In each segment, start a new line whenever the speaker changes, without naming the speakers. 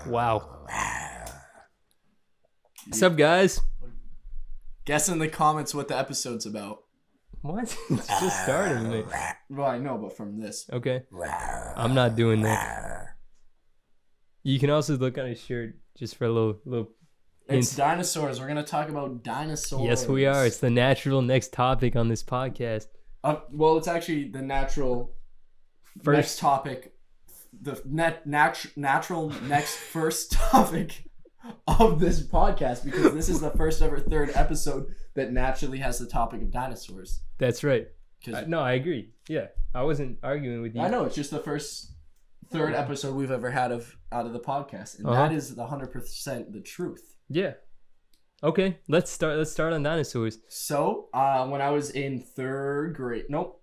Wow. What's up, guys?
Guess in the comments what the episode's about.
What? It's just starting, mate.
Well, I know, but from this.
Okay. I'm not doing that. You can also look on his shirt just for a little
It's
hint.
dinosaurs. We're going to talk about dinosaurs.
Yes, we are. It's the natural next topic on this podcast.
Well, it's actually the natural next topic. The natural next first topic of this podcast, because this is the first ever third episode that naturally has the topic of dinosaurs.
That's right. No, I agree. Yeah, I wasn't arguing with you.
I know, it's just the third episode we've ever had out of the podcast, and that is 100% the truth.
Yeah. Okay, let's start on dinosaurs.
So, when I was in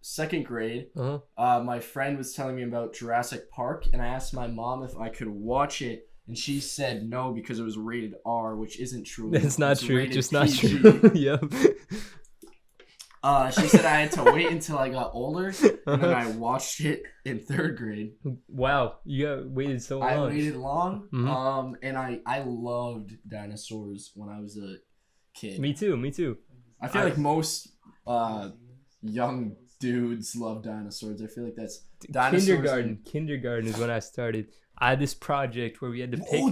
second grade, my friend was telling me about Jurassic Park, and I asked my mom if I could watch it, and she said no because it was rated R, which isn't true.
That's not true. Just not
PG.
true. Yep.
She said I had to wait until I got older, and then I watched it in third grade.
Wow, you waited so long.
I waited long,
Mm-hmm.
and I loved dinosaurs when I was a kid.
Me too.
I feel like most young dudes love dinosaurs. I feel like that's dinosaurs.
Kindergarten is when I started. I had this project where we had to pick.
We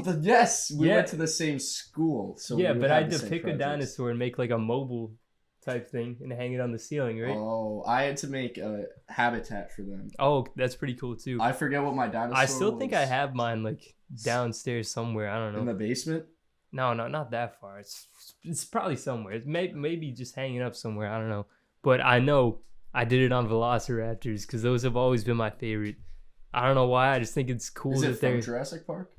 went to the same school. So
yeah, but I had to pick a dinosaur and make like a mobile type thing and hang it on the ceiling, right?
Oh, I had to make a habitat for them.
Oh, that's pretty cool too.
I forget what my dinosaur
I still
was.
think I have mine like downstairs somewhere. I don't know.
In the basement?
No, not that far. It's probably somewhere. It's maybe just hanging up somewhere. I don't know. But I know I did it on Velociraptors because those have always been my favorite. I don't know why. I just think it's cool
Is
that
it
they're
from Jurassic Park?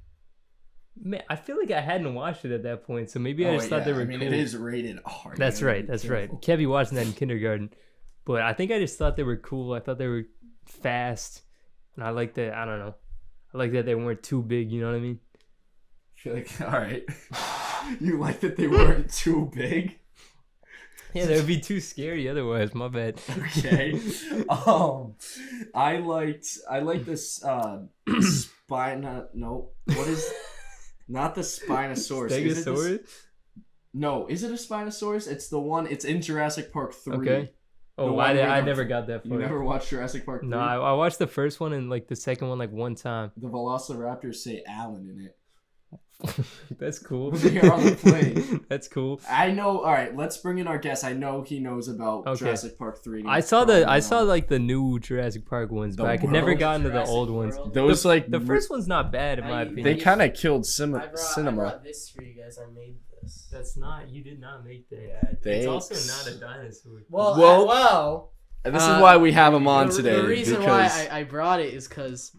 Man, I feel like I hadn't watched it at that point, so maybe I just thought they were cool.
It is rated R.
That's right. Can't be watching that in kindergarten. But I think I just thought they were cool. I thought they were fast. And I like that, I don't know. I like that they weren't too big, you know what I mean?
I feel like, all right. You like that they weren't too big?
Yeah, that would be too scary otherwise. My bad.
Okay. I like this not the Spinosaurus.
Stegosaurus?
No, is it a Spinosaurus? It's the one. It's in Jurassic Park 3.
Okay. Oh, I never got that far.
You never watched Jurassic Park 3?
No, I watched the first one and like the second one like one time.
The Velociraptors say Alan in it.
That's cool.
They're on the plane.
That's cool.
I know. All right, let's bring in our guest. I know he knows about Jurassic Park 3.
I saw like the new Jurassic Park ones, but I could never got into the old ones.
Those
the first one's not bad in my opinion.
They kind of killed cinema.
I brought this for you guys. I made this.
That's not. You did not make that.
Yeah,
it's also not a dinosaur.
Well.
And this is why we have him on today.
The reason why I brought it is because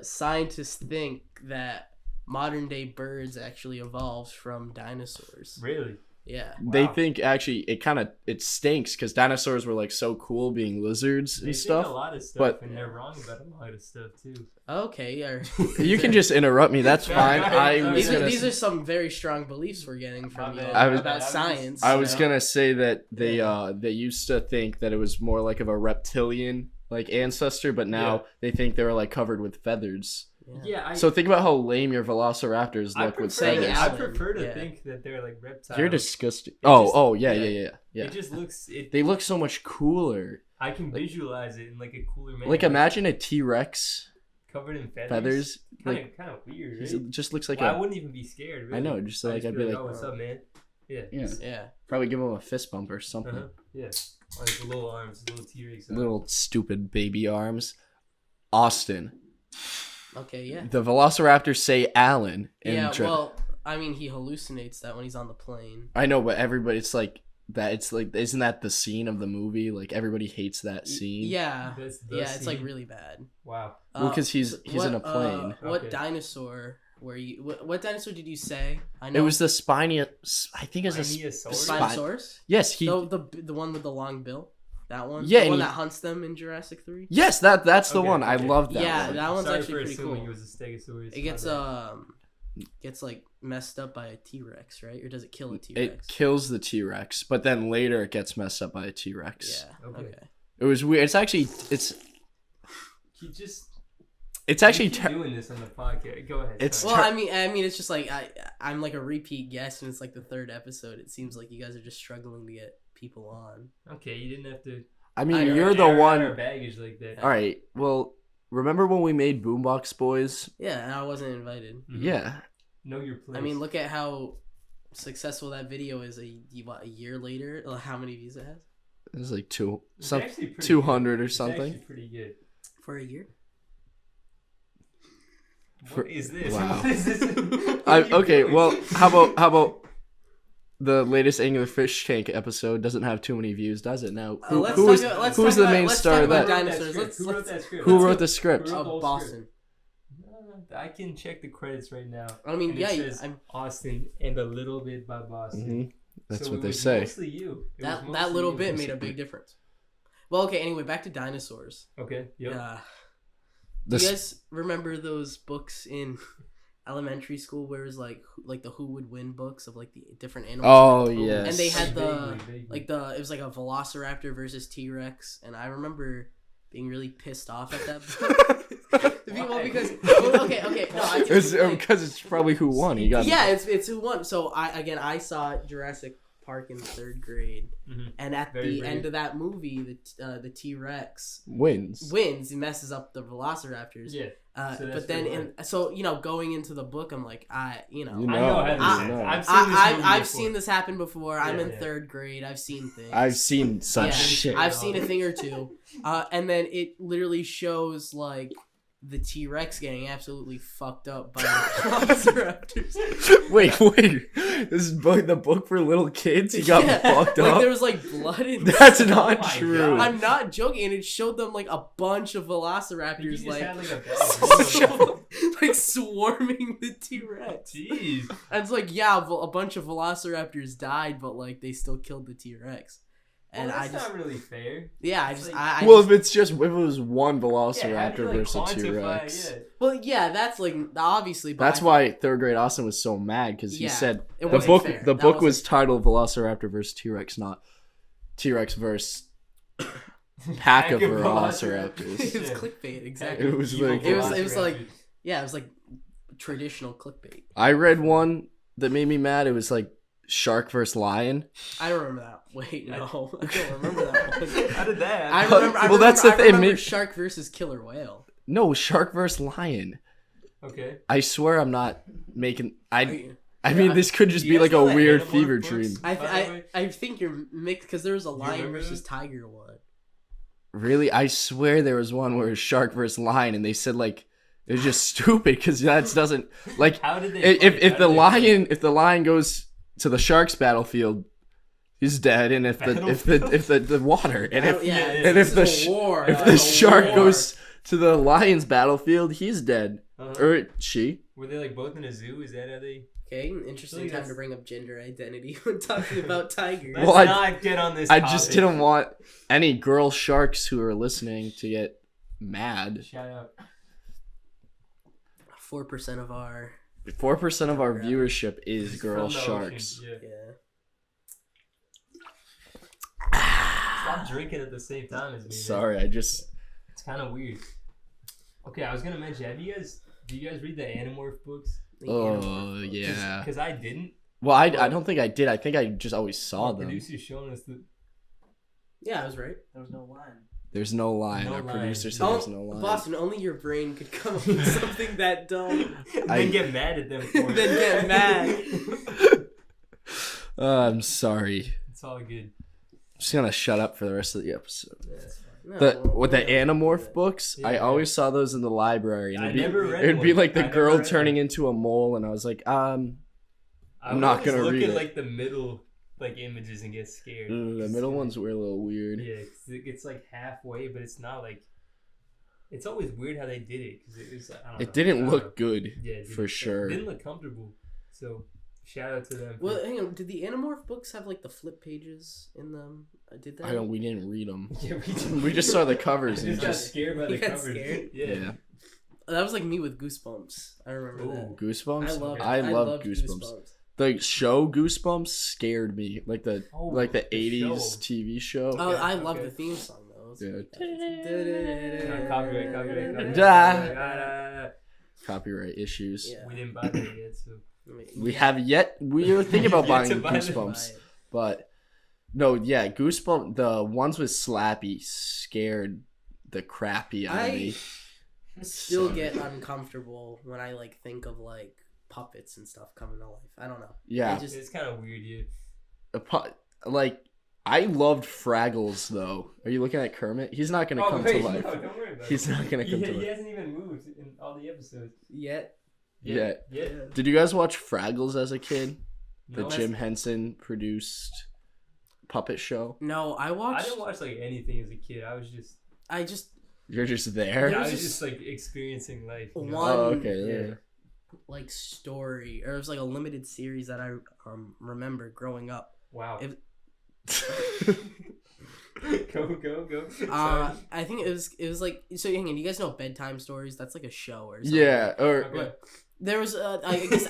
scientists think that modern day birds actually evolved from dinosaurs.
Really?
Yeah.
They think actually it stinks because dinosaurs were like so cool being lizards and stuff.
They think a lot of stuff, and they're wrong about a lot of stuff too.
Okay.
You can just interrupt me. That's fine.
These are some very strong beliefs we're getting from you about science.
I was gonna say that they used to think that it was more like of a reptilian like ancestor, but now they think they were like covered with feathers.
Yeah.
So think about how lame your Velociraptors look with feathers.
I prefer to think that they're like reptiles.
You're disgusting. Yeah.
It just looks.
They look so much cooler.
I can visualize it in like a cooler manner.
Like imagine a T-Rex
covered in feathers. Kind of weird. Right?
It just looks like
I wouldn't even be scared. Really.
I know. Just like I'd be like,
"Oh, what's up, man?"
Yeah. Probably give him a fist bump or something.
Yeah. Like the little arms, little T-Rex arms.
Little stupid baby arms. Austin.
Okay, yeah.
The Velociraptors say Alan.
Well, I mean, he hallucinates that when he's on the plane.
I know, but everybody, it's like that. It's like, isn't that the scene of the movie? Like everybody hates that scene.
Yeah, it's like really bad.
Wow.
Well, because he's in a plane.
What dinosaur were you? What dinosaur did you say? I know
it was the I think it's a
Spinosaurus.
Yes,
the one with the long bill. That one?
Yeah.
The one that hunts them in Jurassic 3?
Yes, that's the one. I love that one.
Yeah, that one's
Sorry
actually
for
pretty
assuming
cool.
It was a Stegosaurus.
It gets gets like messed up by a T-Rex, right? Or does it kill a T-Rex?
It kills the T-Rex, but then later it gets messed up by a T-Rex.
Yeah. Okay.
It was weird. It's actually
It's actually doing this on the podcast. Go ahead.
I mean, it's just like I'm like a repeat guest, and it's like the 3rd episode. It seems like you guys are just struggling to get people on.
Okay, you didn't have to.
I mean, you're the one.
Our baggage like that.
All right. Well, remember when we made Boombox Boys?
Yeah, and I wasn't invited.
Mm-hmm. Yeah.
Know your place.
I mean, look at how successful that video is. A year later, how many views it has?
It was like 200
good.
or something.
It's actually pretty good
for a year.
What is this?
Wow.
What is this?
Okay. Well, how about the latest Angler Fish Tank episode doesn't have too many views, does it? Now, who's the main star of that? Who wrote the script?
Boston.
I can check the credits right now.
I mean,
it says Austin and a little bit by Boston.
Mm-hmm. That's
so
what they say.
Mostly you.
That little bit made a big difference. Well, okay. Anyway, back to dinosaurs.
Okay. Yep.
Do you guys remember those books in elementary school where it was like the Who Would Win books of like the different animals?
Oh yes.
And they had
vaguely.
it was like a Velociraptor versus T-Rex, and I remember being really pissed off at that book. Because
because it's probably who won.
It's who won. So I saw Jurassic Park in 3rd grade, and at the end of that movie, the T-Rex
wins.
He messes up the Velociraptors.
Yeah.
But then going into the book, I'm like, I've seen this happen before. I'm in 3rd grade. I've seen things.
I've seen such shit.
I've seen a thing or two. And then it literally shows like the T-Rex getting absolutely fucked up by the Velociraptors.
Wait. This is the book for little kids? He got fucked up?
Like, there was like blood in
That's not true.
I'm not joking. And it showed them like a bunch of Velociraptors like swarming the T-Rex.
Jeez.
And it's like, a bunch of Velociraptors died, but like they still killed the T-Rex.
And that's not really fair.
Yeah,
if
it was one Velociraptor versus T-Rex.
Yeah.
Well, yeah, that's like obviously. But
that's why 3rd grade Austin was so mad because he said the book was titled Velociraptor versus T-Rex, not T-Rex versus pack of Velociraptors.
It was clickbait, exactly.
It was
like traditional clickbait.
I read one that made me mad. It was like Shark versus Lion.
I don't remember that. Wait, no, I don't remember that one.
How did that?
I remember Shark versus Killer Whale.
No, Shark versus Lion.
Okay.
I swear I'm not making. I mean, this could just be like a weird fever dream.
I think you're mixed because there was a lion versus tiger one.
Really, I swear there was one where it was Shark versus Lion, and they said like it was just stupid because that doesn't like.
How did they?
If the lion goes to the shark's battlefield, he's dead, and if the water and if the shark goes to the lion's battlefield, he's dead. Or she.
Were they like both in a zoo? Is that how they?
Okay, interesting time to bring up gender identity when talking about tigers.
Let's not get on this topic.
I just didn't want any girl sharks who are listening to get mad.
Shout out.
4% of our
4% of our viewership is girl sharks.
Yeah.
Stop drinking at the same time as me.
Sorry,
it's kind of weird. Okay, I was gonna mention. Do you guys read the Animorph books?
Oh yeah.
Because I didn't.
Well, I don't think I did. I think I just always saw them.
Producer's showing us the.
Yeah, I was right. There was no line.
There's no line. Our producer said there's no line.
Boston, only your brain could come up with something that dumb.
Then get mad at them for it.
Then get mad.
I'm sorry.
It's all good.
I'm just gonna shut up for the rest of the episode.
Yeah, that's fine.
The Animorph books, I always saw those in the library. And it'd be like the girl turning into a mole, and I was like, I'm not gonna read it.
Look at like the middle like images and get scared.
The middle ones were a little weird.
Yeah, it's like halfway, but it's not like. It's always weird how they did it because it was.
It didn't look good. Yeah, for sure.
It didn't look comfortable. So shout out to them.
Well, hang on. Did the Animorph books have like the flip pages in them? Did they?
We didn't read them.
Yeah,
we just saw the covers and
got scared by the covers.
Scared?
Yeah.
That was like me with Goosebumps. I remember that.
Goosebumps.
I
love
loved
Goosebumps. The show Goosebumps scared me, like the
the
80s TV show.
Oh, I love the theme song though.
Copyright issues.
Yeah.
We didn't buy that yet, so
We were thinking about buying
to buy it.
Goosebumps, but no, yeah, Goosebumps. The ones with Slappy scared the crappy out of me.
Still get uncomfortable when I like think of like puppets and stuff coming to life. I don't know.
Yeah,
it's kind of weird, yeah.
Like I loved Fraggles though. Are you looking at Kermit? He's not gonna come to life.
No, don't worry about
He's not gonna come to
He
life
hasn't even moved in all the episodes.
Yet.
Yeah.
Yeah.
Did you guys watch Fraggles as a kid? The
No.
Jim Henson produced puppet show.
No, I
didn't watch like anything as a kid.
I just
You're just there.
I
was
was
just
just like experiencing life. You know?
one
Oh, okay. Yeah.
like story, or it was like a limited series that I remember growing up.
Wow.
It-
Go.
I think it was like, so hang on, you guys know Bedtime Stories? That's like a show or something.
Yeah. Or
Okay.
There was I guess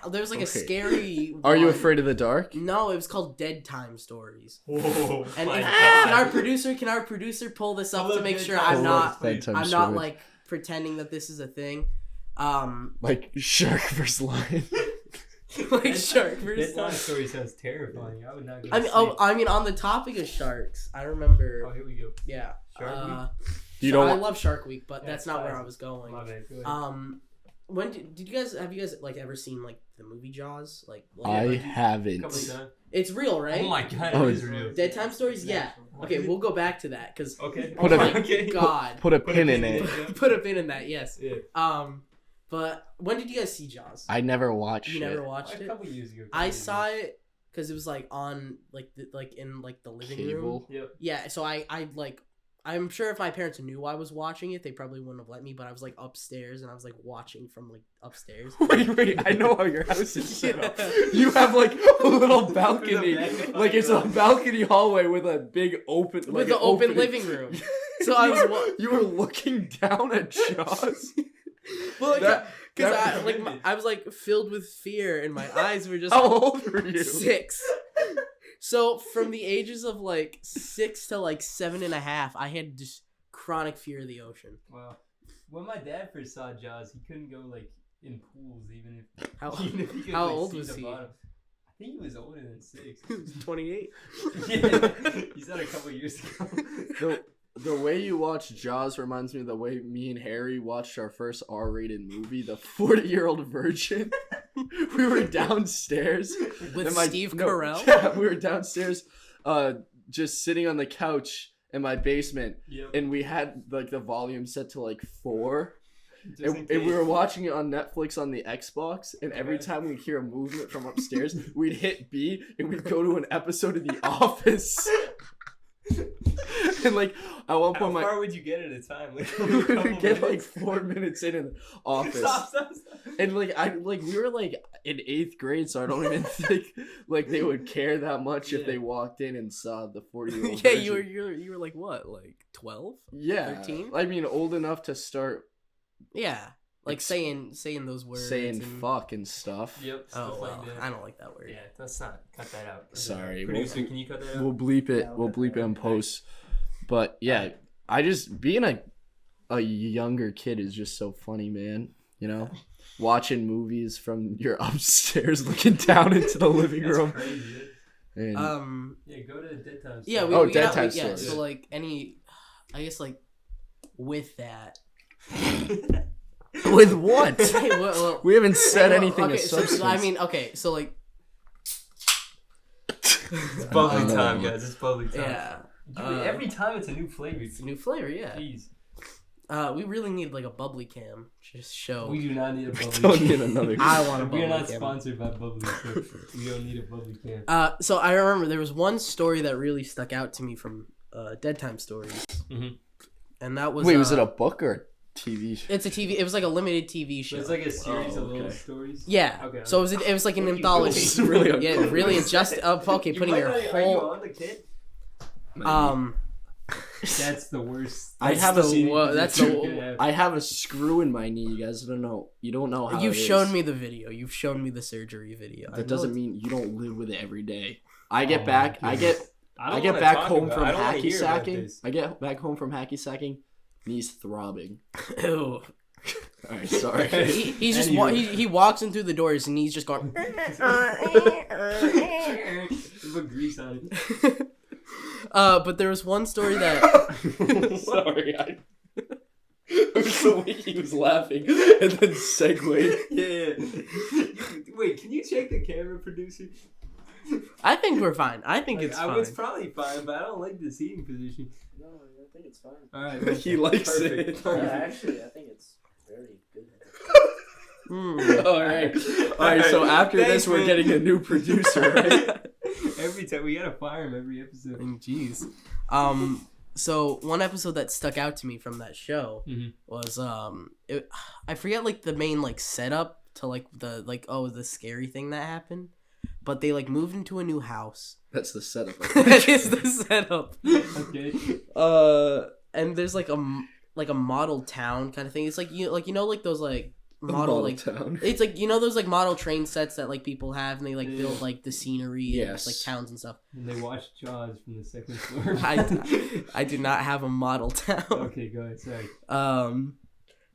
there was like a
Okay.
scary
Are you
one.
afraid of the dark?
No, it was called Dead Time Stories.
Whoa,
And
my
can
God.
our producer pull this up
Pull
to
up
make
Dead
sure
Time
I'm
Stories,
not
please.
Bedtime
I'm not
Stories.
like pretending that this is a thing.
Like Shark vs. Lion.
Like Shark versus
Bedtime Story sounds terrifying. I would not go.
I mean on the topic of sharks, I remember
Oh, here we go.
yeah.
Shark Week?
You
so I
don't.
love Shark Week, but
Yeah,
that's
it's
not where
classic.
I was going.
My bad. Go ahead.
When did you guys like ever seen like the movie Jaws? Like
I
like,
haven't.
Couple of times.
it's real, right?
Oh my God,
Oh,
it is real.
Dead Time Stories, yeah. Okay, we'll go back to that because
Okay.
Put
oh
a-
my
okay.
God,
Put a pin in it.
yeah.
put a pin in that. Yes.
Yeah.
But when did you guys see Jaws?
I never watched
You
it.
never watched
A
it.
couple years ago.
I saw it because it was like on like in like the living room.
Cable.
Yep.
Yeah, so I like I'm sure if my parents knew I was watching it, they probably wouldn't have let me. But I was like upstairs and I was like watching from like upstairs.
Wait, I know how your house is set up.
Yeah.
You have like a little balcony.
With a
Like it's a balcony hallway with a big open like
With the
an
open
opening.
living room. So I was
you were looking down at Jaws.
well, like,
That-
because
that-
I like I was like filled with fear and my eyes were just
How old were you?
6. So from the ages of like 6 to like 7.5, I had just chronic fear of the ocean.
Wow. When my dad first saw Jaws, he couldn't go like in pools, even if
How,
even if he could,
how
like,
old
see
was
the
he?
bottom. I think he was older than 6.
28.
Yeah, he said a couple years ago.
The way you watch Jaws reminds me of the way me and Harry watched our first R-rated movie, The 40-Year-Old Virgin. We were downstairs
With
and
Steve Carell?
Yeah, we were downstairs, just sitting on the couch in my basement,
Yep.
and we had like the volume set to like 4.
Just in
And we
case.
were watching it on Netflix on the Xbox, and every
Okay.
time we'd hear a movement from upstairs, we'd hit B and we'd go to an episode of The Office. And like at one
How
point,
far would you get at a time? Like,
we
a couple
would get like
minutes?
4 minutes in The Office,
Stop.
and like we were like in 8th grade, so I don't even think like they would care that much if
Yeah.
they walked in and saw the 40-year-old.
Yeah,
virgin.
you were like what, like 12?
Yeah,
13?
I mean, old enough to start
Yeah, like
Ex-
saying those words.
saying
and...
fuck and stuff.
Yep.
Oh
stuff
well,
like that.
I don't like that word.
Yeah, that's not. Cut that out.
Sorry,
Producer,
we'll-
can you cut that out?
We'll bleep it.
Yeah,
We'll
okay.
bleep it in post. But yeah, I just being a younger kid is just so funny, man. You know, watching movies from your upstairs, looking down into the living
That's
room.
crazy.
And
Yeah, go to Dead Time.
Yeah,
Story.
we,
Oh,
we
Dead
got,
Time
yeah.
Story.
So like any, I guess like with that.
with what?
Hey, well,
We haven't said
well,
anything
okay,
of
so,
substance.
I mean, okay, so like
It's bubbly
I know.
time, guys. It's bubbly time.
yeah,
Dude, every time it's a new flavor.
it's a new flavor. Yeah,
Jeez.
we really need like a bubbly cam just show.
We do not need a bubbly
don't
can.
need another.
I want a
We are
bubbly
not
cam.
sponsored by Bubbly, so we don't need a bubbly can.
So I remember there was one story that really stuck out to me from Dead Time Stories,
Mhm.
and that was
Wait, was it a book or a TV show?
It's a TV. It was like a limited TV
So
show.
it's like a series
Oh,
of little
okay.
stories.
yeah.
Okay.
So it was like an
What are you
anthology.
It's really
Yeah,
uncomfortable.
really just okay.
You
Putting
might
your
not- Are you
whole
on the kid?
um.
That's the worst.
I have a
I
I have a screw in my knee. You guys don't know. You don't know how.
You've shown me the video. You've shown me the surgery video.
That doesn't mean you don't live with it every day. I get back. I get back home from hacky sacking. I get back home from hacky sacking. Knees throbbing.
Ew.
All right, sorry.
He's just he walks in through the doors and he's just going.
Put grease on it.
But there was one story that.
Sorry, I was the way he was laughing and then segued.
Yeah. Wait, can you check the camera, producer?
I think we're fine. I think it's fine.
It's probably fine, but I don't like the seating position.
No, I think it's fine.
All right,
He likes
perfect.
it.
Yeah, actually, I think it's very good.
All right. So after this, we're getting a new producer. Right?
Every time we gotta fire him every episode.
Jeez. So one episode that stuck out to me from that show was I forget like the main like setup to like the scary thing that happened, but they like moved into a new house.
That's the setup.
That is the setup.
Okay.
And there's like a model town kind of thing. It's like you know like those like model like
town.
It's like those like model train sets that like people have and they like build like the scenery and like towns and stuff.
And they watch Jaws from the second floor.
I do not have a model town.
Okay, go ahead. Sorry.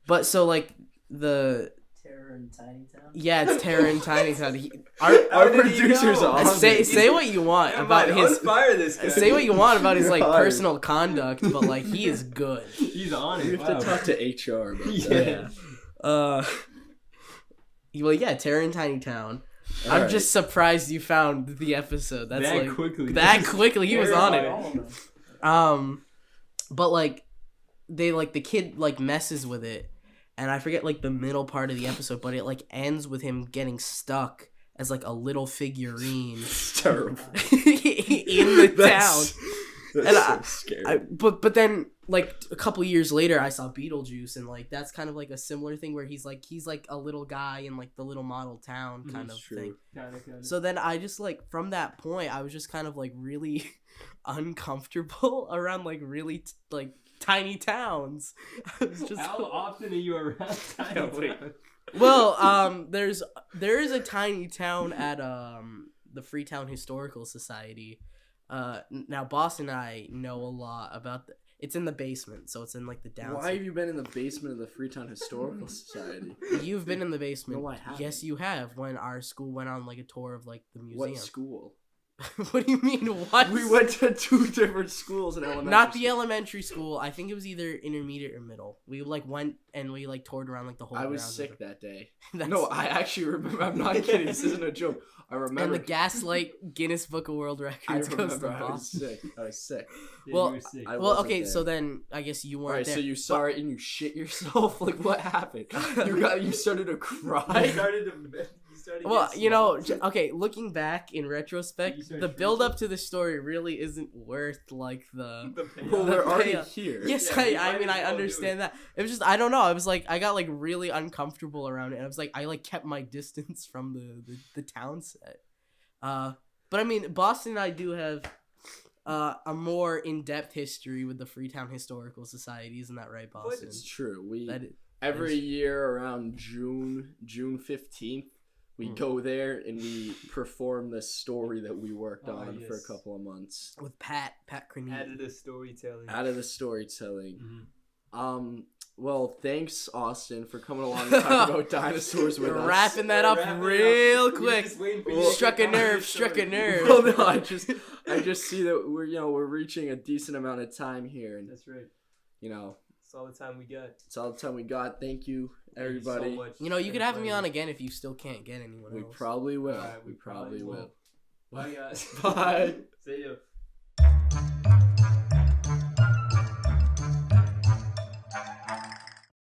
But so like the
Terror in Tiny Town?
Yeah, it's Terror in Tiny Town.
Our producer's on.
Say what you want about his.
Fire this guy.
Say what you want about his like personal conduct, but like he is good.
He's on it.
We have to talk to HR about that.
Well, yeah, Terror in Tiny Town.
I'm
just surprised you found the episode. That's
that
like
quickly.
That quickly, he was on it. But like, they like the kid like messes with it, and I forget like the middle part of the episode, but it like ends with him getting stuck as like a little figurine.
It's terrible.
In the town.
That's so scary.
But then like a couple years later I saw Beetlejuice, and like that's kind of like a similar thing where he's like a little guy in like the little model town kind of thing.
Kinda.
So then I just like from that point I was just kind of like really uncomfortable around like really like tiny towns. I was just
How often are you around tiny towns?
Well, there is a tiny town at the Freetown Historical Society. Now Boston and I know a lot about it's in the basement, so it's in like the downside.
Why have you been in the basement of the Freetown Historical Society?
You've been in the basement.
No, I haven't.
Yes, you have. When our school went on like a tour of like the museum.
What school?
What do you mean? What?
We went to 2 different schools in elementary.
Not the elementary school. I think it was either intermediate or middle. We like went and we like toured around like the whole.
I was sick that day. No, I actually remember. I'm not kidding. This isn't a joke. I remember.
And the Gaslight Guinness Book of World Records goes to
I was
Boston.
sick. I was sick.
Yeah,
Well,
you were sick.
Okay. So then I guess you weren't
Alright,
there.
so you saw it and you shit yourself? Like, what happened? You started to cry?
You started
Well,
get
you know,
small.
okay, looking back in retrospect, the build up to the story really isn't worth like the
payoff.
Well, we're already
payoff.
here.
Yes,
Yeah,
I mean I understand that. It was just I don't know. I was like I got like really uncomfortable around it. And I was like I like kept my distance from the town set. But I mean Boston and I do have a more in-depth history with the Freetown Historical Society, isn't that right, Boston?
It's true.
is-
Every year around June 15th, we go there and we perform the story that we worked on for a couple of months.
With Pat Crenny.
Added a storytelling.
Out of the storytelling.
Mm-hmm.
Well, thanks, Austin, for coming along and talking about dinosaurs with us.
Wrapping that up real quick. Struck a nerve.
Well, no, I just see that we're reaching a decent amount of time here, and
That's right.
That's
all the time we got.
It's all the time we got. Thank you, everybody.
Thank you so much.
You know, you could have me on again if you still can't get anyone else.
We probably will.
Alright, we probably will.
will.
Bye, guys.
Bye.
See ya.